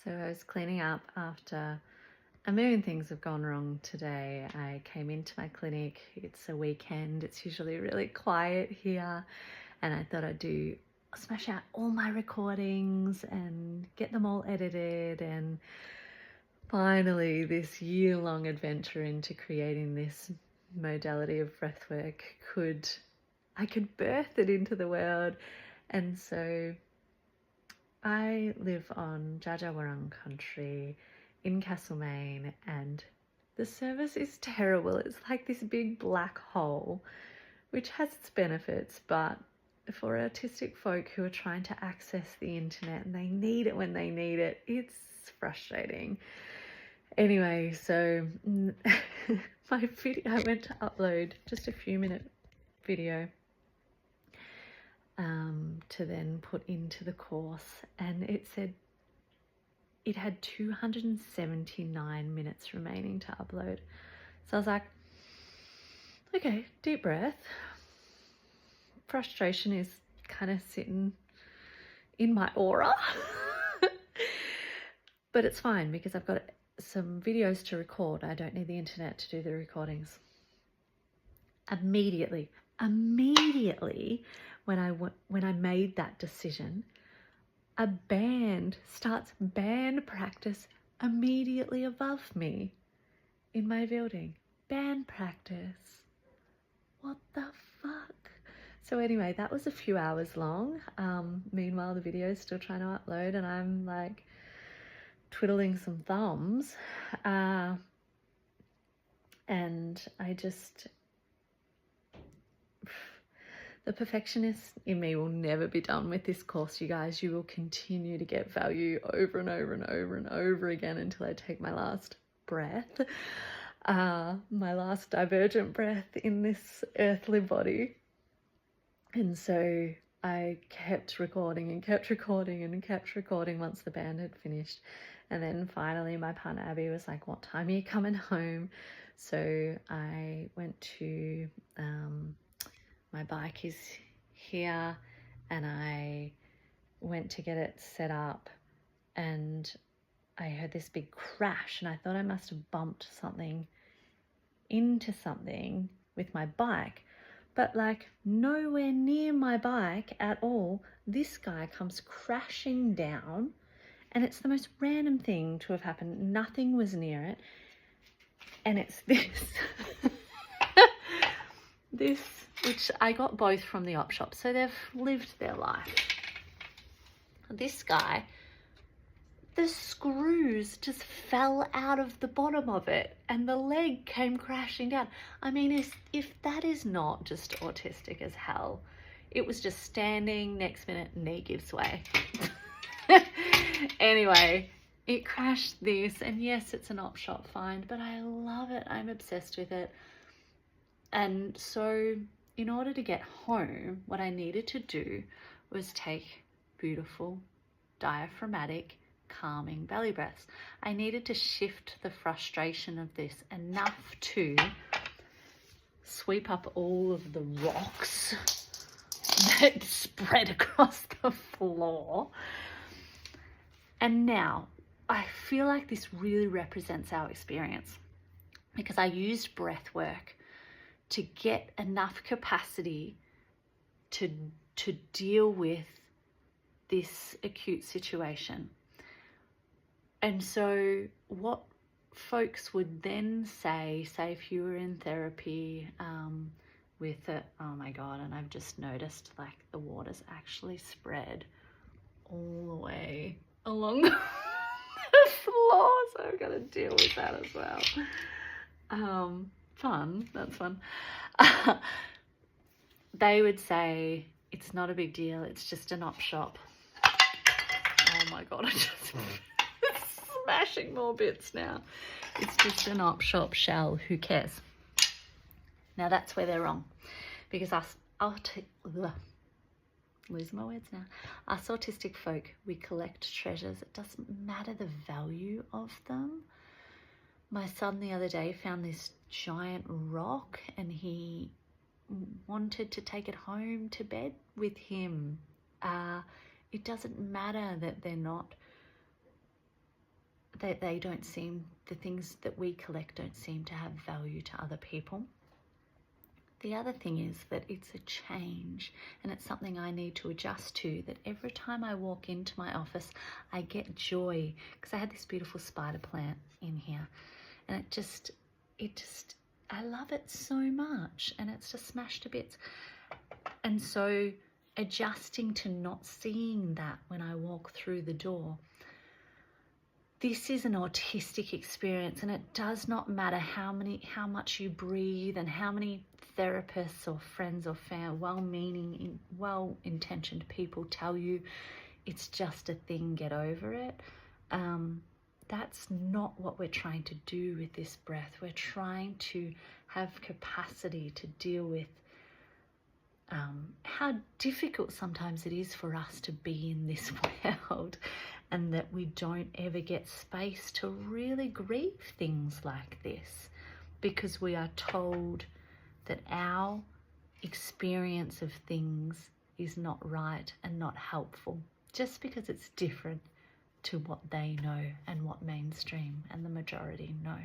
So I was cleaning up after a million things have gone wrong today. I came into my clinic. It's a weekend. It's usually really quiet here. And I thought I'd smash out all my recordings and get them all edited. And finally, this year-long adventure into creating this modality of breathwork I could birth it into the world. And so I live on Jajawarung country in Castlemaine, and the service is terrible. It's like this big black hole, which has its benefits, but for autistic folk who are trying to access the internet and they need it when they need it, it's frustrating. Anyway, so my video, I went to upload just a few minute video to then put into the course, and it said it had 279 minutes remaining to upload. So I was like, okay, deep breath. Frustration is kind of sitting in my aura. But it's fine because I've got some videos to record. I don't need the internet to do the recordings. Immediately when I made that decision, a band starts band practice immediately above me in my building. Band practice. What the fuck? So anyway, that was a few hours long. Meanwhile, the video is still trying to upload and I'm like twiddling some thumbs. And the perfectionist in me will never be done with this course, you guys. You will continue to get value over and over and over and over again until I take my last breath, my last divergent breath in this earthly body. And so I kept recording and kept recording and kept recording once the band had finished. And then finally my partner Abby was like, what time are you coming home? So I went to... my bike is here, and I went to get it set up and I heard this big crash and I thought I must have bumped something into something with my bike, but like nowhere near my bike at all. This guy comes crashing down and it's the most random thing to have happened. Nothing was near it. And it's this, which I got both from the op shop, so they've lived their life. This guy, the screws just fell out of the bottom of it and the leg came crashing down. I mean, if that is not just autistic as hell, it was just standing, next minute, knee gives way. Anyway, it crashed this, and yes, it's an op shop find, but I love it. I'm obsessed with it. And so in order to get home, what I needed to do was take beautiful, diaphragmatic, calming belly breaths. I needed to shift the frustration of this enough to sweep up all of the rocks that spread across the floor. And now I feel like this really represents our experience because I used breath work to get enough capacity to deal with this acute situation. And so what folks would then say if you were in therapy with it, oh my God, and I've just noticed like the water's actually spread all the way along the floor, so I've got to deal with that as well. Fun, that's fun. They would say, it's not a big deal, it's just an op shop. Oh my God, I'm just smashing more bits now. It's just an op shop shell, who cares? Now that's where they're wrong, because losing my words now. Us autistic folk, we collect treasures. It doesn't matter the value of them. My son the other day found this giant rock and he wanted to take it home to bed with him. It doesn't matter that they're not that they don't seem, the things that we collect don't seem to have value to other people. The other thing is that it's a change, and it's something I need to adjust to, that every time I walk into my office, I get joy, because I had this beautiful spider plant in here, and I love it so much, and it's just smashed to bits. And so adjusting to not seeing that when I walk through the door. This is an autistic experience, and it does not matter how much you breathe and how many therapists or friends or well-meaning, well-intentioned people tell you it's just a thing, get over it. That's not what we're trying to do with this breath. We're trying to have capacity to deal with how difficult sometimes it is for us to be in this world, and that we don't ever get space to really grieve things like this, because we are told that our experience of things is not right and not helpful, just because it's different to what they know and what mainstream and the majority know.